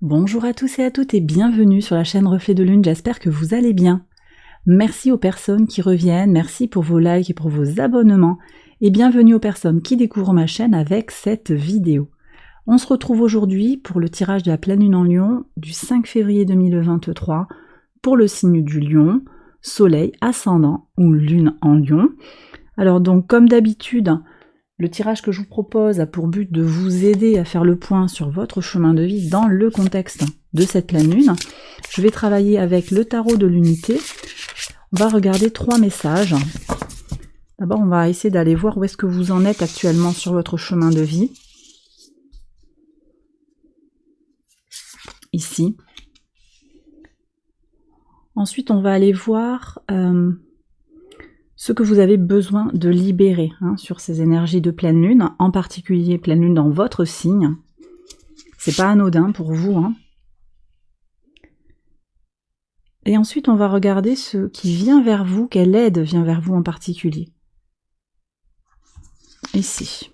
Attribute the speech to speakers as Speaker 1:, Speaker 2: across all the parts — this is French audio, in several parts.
Speaker 1: Bonjour à tous et à toutes et bienvenue sur la chaîne Reflet de Lune, j'espère que vous allez bien. Merci aux personnes qui reviennent, merci pour vos likes et pour vos abonnements et bienvenue aux personnes qui découvrent ma chaîne avec cette vidéo. On se retrouve aujourd'hui pour le tirage de la pleine lune en Lion du 5 février 2023 pour le signe du Lion, Soleil, Ascendant ou Lune en Lion. Alors donc comme d'habitude, le tirage que je vous propose a pour but de vous aider à faire le point sur votre chemin de vie dans le contexte de cette pleine lune. Je vais travailler avec le tarot de l'unité. On va regarder 3 messages. D'abord, on va essayer d'aller voir où est-ce que vous en êtes actuellement sur votre chemin de vie. Ici. Ensuite, on va aller voir ce que vous avez besoin de libérer sur ces énergies de pleine lune, en particulier pleine lune dans votre signe. C'est pas anodin pour vous. Et ensuite, on va regarder ce qui vient vers vous, quelle aide vient vers vous en particulier. Ici.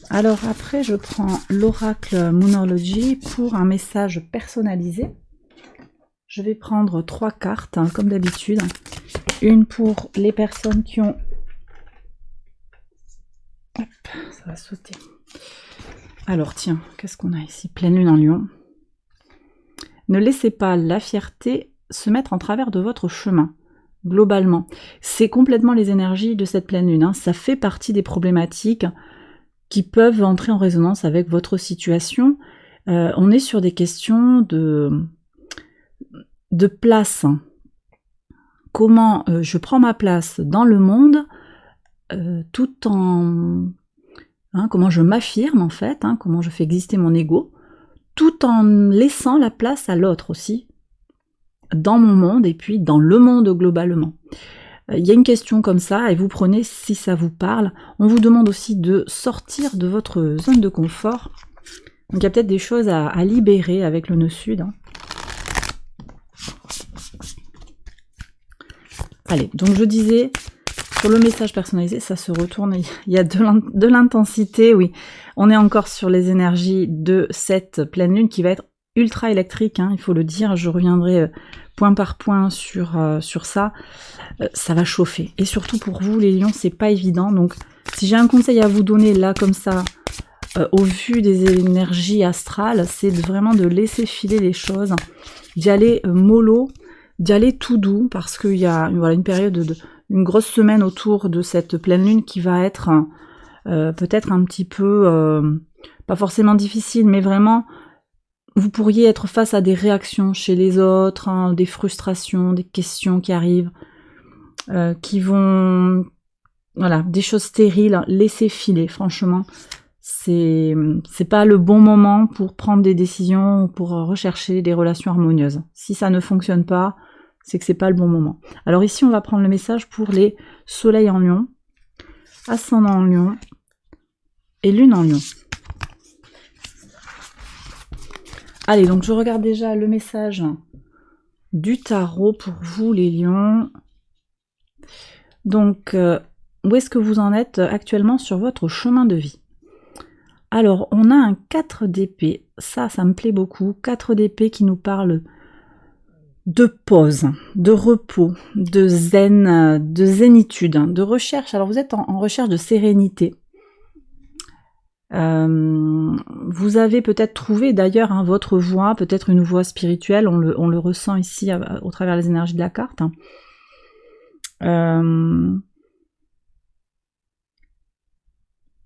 Speaker 1: Alors après, je prends l'oracle Moonology pour un message personnalisé. Je vais prendre 3 cartes, comme d'habitude. Une pour les personnes qui ont... Hop, ça va sauter. Alors tiens, qu'est-ce qu'on a ici? Pleine lune en Lion. Ne laissez pas la fierté se mettre en travers de votre chemin, globalement. C'est complètement les énergies de cette pleine lune. Ça fait partie des problématiques qui peuvent entrer en résonance avec votre situation. On est sur des questions de place. Comment je prends ma place dans le monde tout en... comment je m'affirme en fait, comment je fais exister mon ego, tout en laissant la place à l'autre aussi, dans mon monde et puis dans le monde globalement. Il y a une question comme ça et vous prenez si ça vous parle. On vous demande aussi de sortir de votre zone de confort. Donc il y a peut-être des choses à libérer avec le nœud sud. Allez, donc je disais, sur le message personnalisé, ça se retourne, il y a de l'intensité, oui. On est encore sur les énergies de cette pleine lune qui va être ultra électrique, il faut le dire. Je reviendrai point par point sur ça. Ça va chauffer. Et surtout pour vous, les lions, c'est pas évident. Donc, si j'ai un conseil à vous donner là, comme ça, au vu des énergies astrales, c'est vraiment de laisser filer les choses, d'y aller mollo, d'y aller tout doux, parce qu'il y a une période une grosse semaine autour de cette pleine lune qui va être peut-être un petit peu, pas forcément difficile, mais vraiment, vous pourriez être face à des réactions chez les autres, des frustrations, des questions qui arrivent, qui vont, voilà, des choses stériles, laissez filer, franchement. C'est pas le bon moment pour prendre des décisions ou pour rechercher des relations harmonieuses. Si ça ne fonctionne pas, c'est que c'est pas le bon moment. Alors ici, on va prendre le message pour les soleils en Lion, ascendant en Lion et lune en Lion. Allez, donc je regarde déjà le message du tarot pour vous, les lions. Donc, où est-ce que vous en êtes actuellement sur votre chemin de vie? Alors, on a un 4 d'épée. Ça me plaît beaucoup. 4 d'épée qui nous parle de pause, de repos, de zen, de zénitude, de recherche. Alors, vous êtes en recherche de sérénité. Vous avez peut-être trouvé d'ailleurs votre voie, peut-être une voie spirituelle. On le ressent ici au travers des énergies de la carte.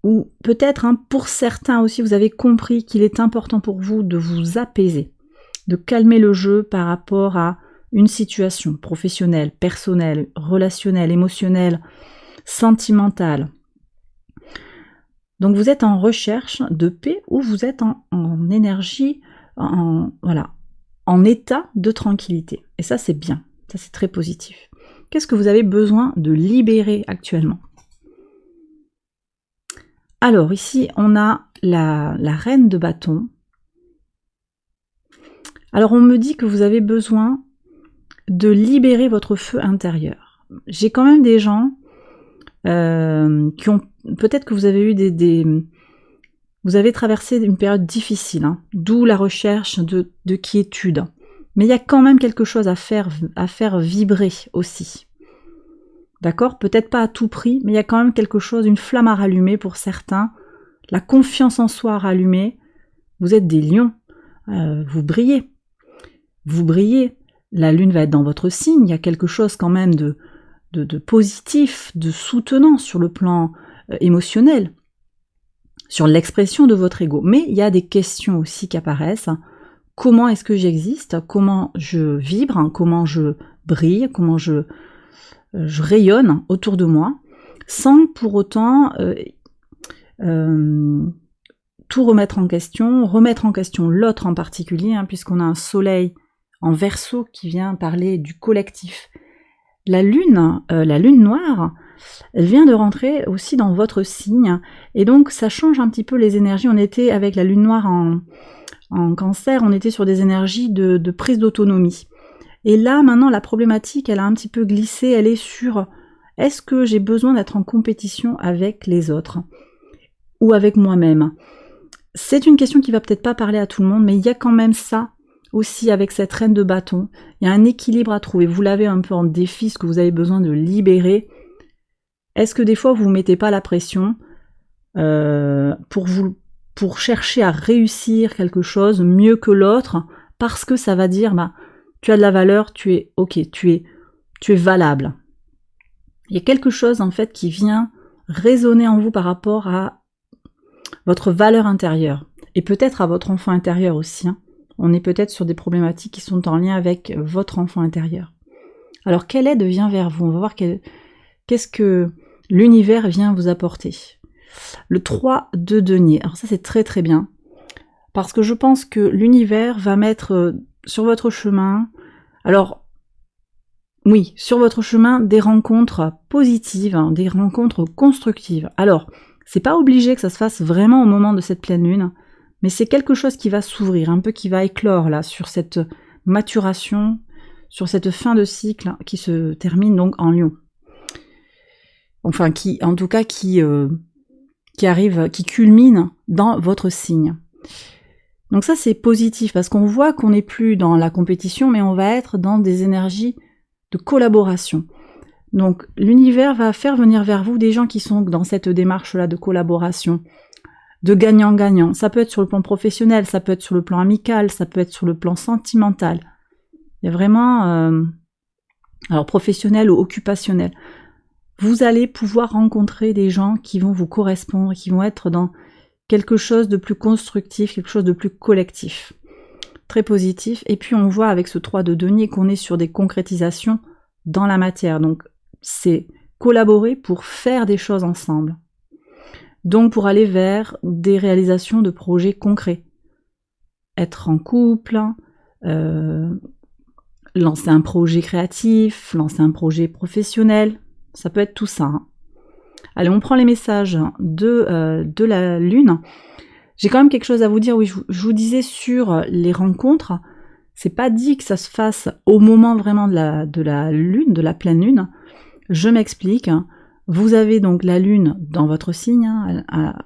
Speaker 1: Ou peut-être, pour certains aussi, vous avez compris qu'il est important pour vous de vous apaiser, de calmer le jeu par rapport à une situation professionnelle, personnelle, relationnelle, émotionnelle, sentimentale. Donc vous êtes en recherche de paix ou vous êtes en énergie, en état de tranquillité. Et ça, c'est bien, ça c'est très positif. Qu'est-ce que vous avez besoin de libérer actuellement? Alors ici, on a la reine de bâton. Alors on me dit que vous avez besoin de libérer votre feu intérieur. J'ai quand même des gens qui ont... Peut-être que vous avez eu Vous avez traversé une période difficile, hein, d'où la recherche de quiétude. Mais il y a quand même quelque chose à faire vibrer aussi. D'accord? Peut-être pas à tout prix, mais il y a quand même quelque chose, une flamme à rallumer pour certains, la confiance en soi à rallumer. Vous êtes des lions, vous brillez. Vous brillez, la lune va être dans votre signe, il y a quelque chose quand même de positif, de soutenant sur le plan émotionnel, sur l'expression de votre ego. Mais il y a des questions aussi qui apparaissent. Comment est-ce que j'existe? Comment je vibre? Comment je brille? Comment je rayonne autour de moi? Sans pour autant tout remettre en question l'autre en particulier, hein, puisqu'on a un soleil en Verseau qui vient parler du collectif. La lune noire, elle vient de rentrer aussi dans votre signe, et donc ça change un petit peu les énergies. On était avec la lune noire en Cancer, on était sur des énergies de prise d'autonomie. Et là, maintenant, la problématique, elle a un petit peu glissé, elle est sur est-ce que j'ai besoin d'être en compétition avec les autres ou avec moi-même? C'est une question qui va peut-être pas parler à tout le monde, mais il y a quand même ça aussi avec cette reine de bâton. Il y a un équilibre à trouver. Vous l'avez un peu en défi, ce que vous avez besoin de libérer. Est-ce que des fois vous ne mettez pas la pression pour chercher à réussir quelque chose mieux que l'autre, parce que ça va dire tu as de la valeur, tu es ok, tu es valable. Il y a quelque chose en fait qui vient résonner en vous par rapport à votre valeur intérieure et peut-être à votre enfant intérieur aussi. Hein. On est peut-être sur des problématiques qui sont en lien avec votre enfant intérieur. Alors quelle aide vient vers vous? On va voir qu'est-ce que l'univers vient vous apporter. Le 3 de denier. Alors ça c'est très très bien. Parce que je pense que l'univers va mettre sur votre chemin, alors oui, sur votre chemin des rencontres positives, hein, des rencontres constructives. Alors, c'est pas obligé que ça se fasse vraiment au moment de cette pleine lune, mais c'est quelque chose qui va s'ouvrir, un peu qui va éclore là, sur cette maturation, sur cette fin de cycle qui se termine donc en Lion. Enfin, qui arrive, qui culmine dans votre signe. Donc ça c'est positif parce qu'on voit qu'on n'est plus dans la compétition, mais on va être dans des énergies de collaboration. Donc l'univers va faire venir vers vous des gens qui sont dans cette démarche-là de collaboration, de gagnant-gagnant. Ça peut être sur le plan professionnel, ça peut être sur le plan amical, ça peut être sur le plan sentimental. Il y a vraiment, alors professionnel ou occupationnel. Vous allez pouvoir rencontrer des gens qui vont vous correspondre, qui vont être dans quelque chose de plus constructif, quelque chose de plus collectif. Très positif. Et puis on voit avec ce 3 de denier qu'on est sur des concrétisations dans la matière. Donc c'est collaborer pour faire des choses ensemble. Donc pour aller vers des réalisations de projets concrets. Être en couple, lancer un projet créatif, lancer un projet professionnel, ça peut être tout ça. Hein. Allez, on prend les messages de la lune. J'ai quand même quelque chose à vous dire. Oui, je vous disais sur les rencontres, c'est pas dit que ça se fasse au moment vraiment de la lune, de la pleine lune. Je m'explique. Vous avez donc la lune dans votre signe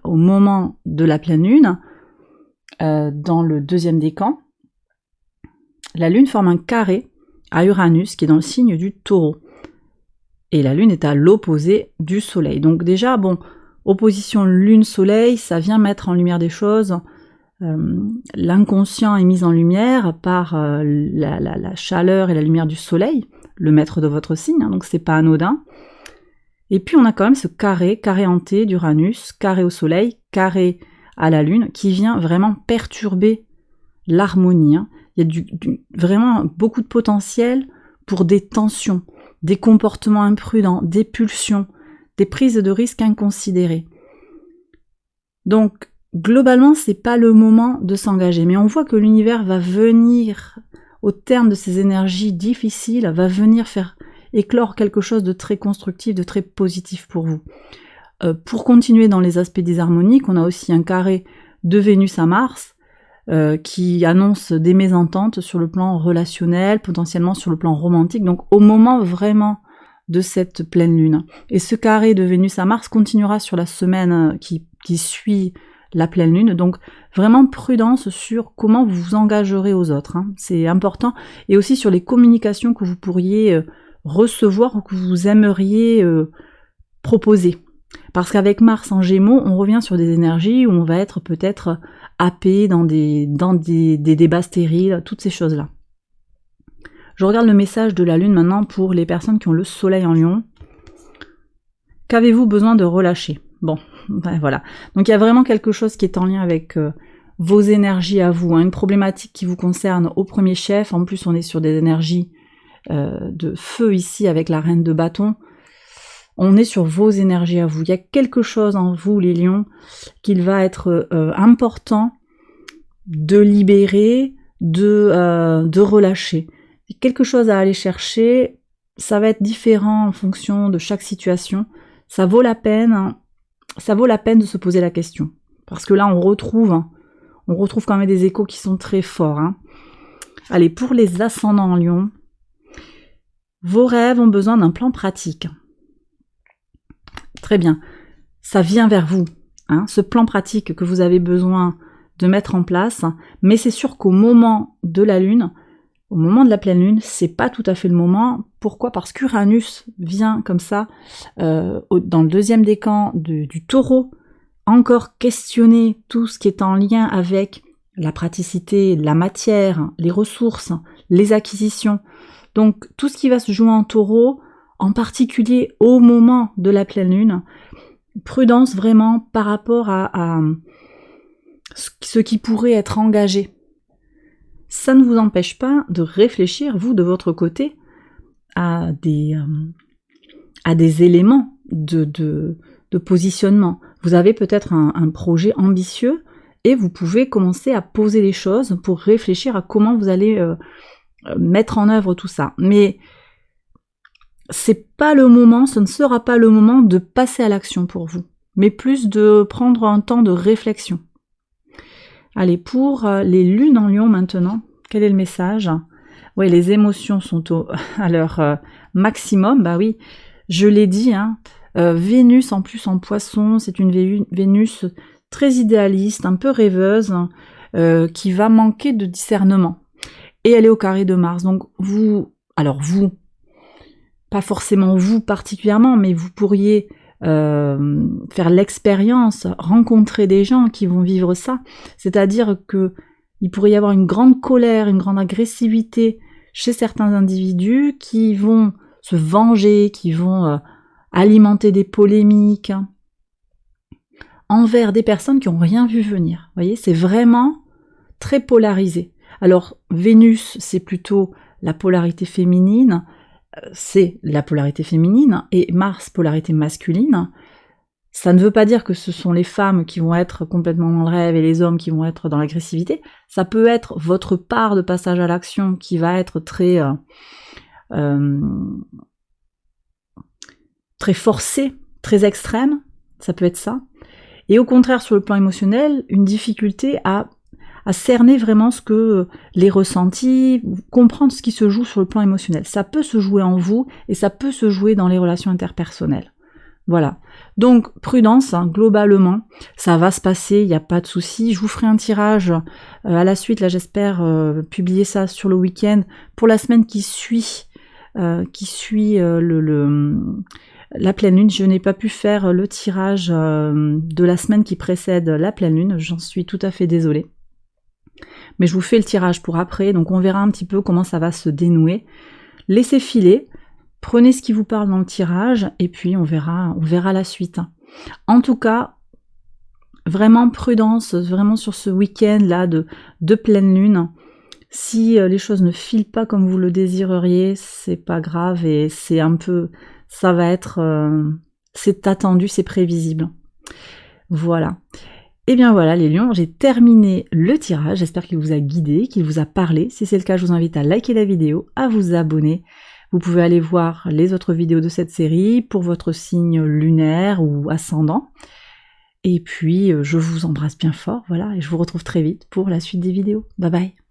Speaker 1: au moment de la pleine lune, dans le 2e décan. La lune forme un carré à Uranus qui est dans le signe du Taureau. Et la lune est à l'opposé du soleil. Donc déjà, bon, opposition lune-soleil, ça vient mettre en lumière des choses. L'inconscient est mis en lumière par la chaleur et la lumière du soleil, le maître de votre signe, hein, donc c'est pas anodin. Et puis on a quand même ce carré hanté d'Uranus, carré au soleil, carré à la lune, qui vient vraiment perturber l'harmonie. Hein. Il y a vraiment beaucoup de potentiel pour des tensions, des comportements imprudents, des pulsions, des prises de risques inconsidérées. Donc, globalement, c'est pas le moment de s'engager, mais on voit que l'univers va venir, au terme de ces énergies difficiles, va venir faire éclore quelque chose de très constructif, de très positif pour vous. Pour continuer dans les aspects désharmoniques, on a aussi un carré de Vénus à Mars, qui annonce des mésententes sur le plan relationnel, potentiellement sur le plan romantique, donc au moment vraiment de cette pleine lune. Et ce carré de Vénus à Mars continuera sur la semaine qui suit la pleine lune. Donc vraiment prudence sur comment vous vous engagerez aux autres, hein. C'est important. Et aussi sur les communications que vous pourriez recevoir ou que vous aimeriez proposer. Parce qu'avec Mars en Gémeaux, on revient sur des énergies où on va être peut-être happé dans des débats stériles, toutes ces choses-là. Je regarde le message de la Lune maintenant pour les personnes qui ont le Soleil en Lion. Qu'avez-vous besoin de relâcher? Bon, ben voilà. Donc il y a vraiment quelque chose qui est en lien avec vos énergies à vous, hein, une problématique qui vous concerne au premier chef. En plus, on est sur des énergies de feu ici avec la reine de bâton. On est sur vos énergies à vous. Il y a quelque chose en vous, les lions, qu'il va être important de libérer, de relâcher. Quelque chose à aller chercher, ça va être différent en fonction de chaque situation. Ça vaut la peine, hein, ça vaut la peine de se poser la question. Parce que là, on retrouve quand même des échos qui sont très forts, hein. Allez, pour les ascendants en Lion, vos rêves ont besoin d'un plan pratique. Très bien, ça vient vers vous, hein, ce plan pratique que vous avez besoin de mettre en place, mais c'est sûr qu'au moment de la Lune, au moment de la pleine Lune, c'est pas tout à fait le moment. Pourquoi? Parce qu'Uranus vient comme ça, dans le deuxième décan du Taureau, encore questionner tout ce qui est en lien avec la praticité, la matière, les ressources, les acquisitions. Donc tout ce qui va se jouer en Taureau, en particulier au moment de la pleine Lune, prudence vraiment par rapport à ce qui pourrait être engagé. Ça ne vous empêche pas de réfléchir, vous, de votre côté, à des éléments de positionnement. Vous avez peut-être un projet ambitieux et vous pouvez commencer à poser les choses pour réfléchir à comment vous allez mettre en œuvre tout ça. Mais c'est pas le moment, ce ne sera pas le moment de passer à l'action pour vous, mais plus de prendre un temps de réflexion. Allez, pour les lunes en Lion maintenant, quel est le message? Oui, les émotions sont à leur maximum, bah oui, je l'ai dit, hein. Vénus en plus en Poisson, c'est une Vénus très idéaliste, un peu rêveuse, qui va manquer de discernement. Et elle est au carré de Mars, donc vous, pas forcément vous particulièrement, mais vous pourriez faire l'expérience, rencontrer des gens qui vont vivre ça, c'est-à-dire que il pourrait y avoir une grande colère, une grande agressivité chez certains individus qui vont se venger, qui vont alimenter des polémiques envers des personnes qui n'ont rien vu venir. Vous voyez, c'est vraiment très polarisé. Alors Vénus, c'est plutôt la polarité féminine, et Mars, polarité masculine. Ça ne veut pas dire que ce sont les femmes qui vont être complètement dans le rêve et les hommes qui vont être dans l'agressivité. Ça peut être votre part de passage à l'action qui va être très forcée, très extrême. Ça peut être ça. Et au contraire, sur le plan émotionnel, une difficulté à cerner vraiment ce que les ressentis, comprendre ce qui se joue sur le plan émotionnel. Ça peut se jouer en vous et ça peut se jouer dans les relations interpersonnelles. Voilà. Donc, prudence, hein, globalement, ça va se passer, il n'y a pas de souci. Je vous ferai un tirage à la suite, là j'espère publier ça sur le week-end, pour la semaine qui suit la pleine lune. Je n'ai pas pu faire le tirage de la semaine qui précède la pleine lune, j'en suis tout à fait désolée. Mais je vous fais le tirage pour après, donc on verra un petit peu comment ça va se dénouer. Laissez filer. Prenez ce qui vous parle dans le tirage et puis on verra la suite. En tout cas, vraiment prudence, vraiment sur ce week-end là de pleine lune. Si les choses ne filent pas comme vous le désireriez, c'est pas grave et c'est un peu, ça va être, c'est attendu, c'est prévisible. Voilà. Et bien voilà les lions, j'ai terminé le tirage. J'espère qu'il vous a guidé, qu'il vous a parlé. Si c'est le cas, je vous invite à liker la vidéo, à vous abonner. Vous pouvez aller voir les autres vidéos de cette série pour votre signe lunaire ou ascendant. Et puis, je vous embrasse bien fort, voilà, et je vous retrouve très vite pour la suite des vidéos. Bye bye!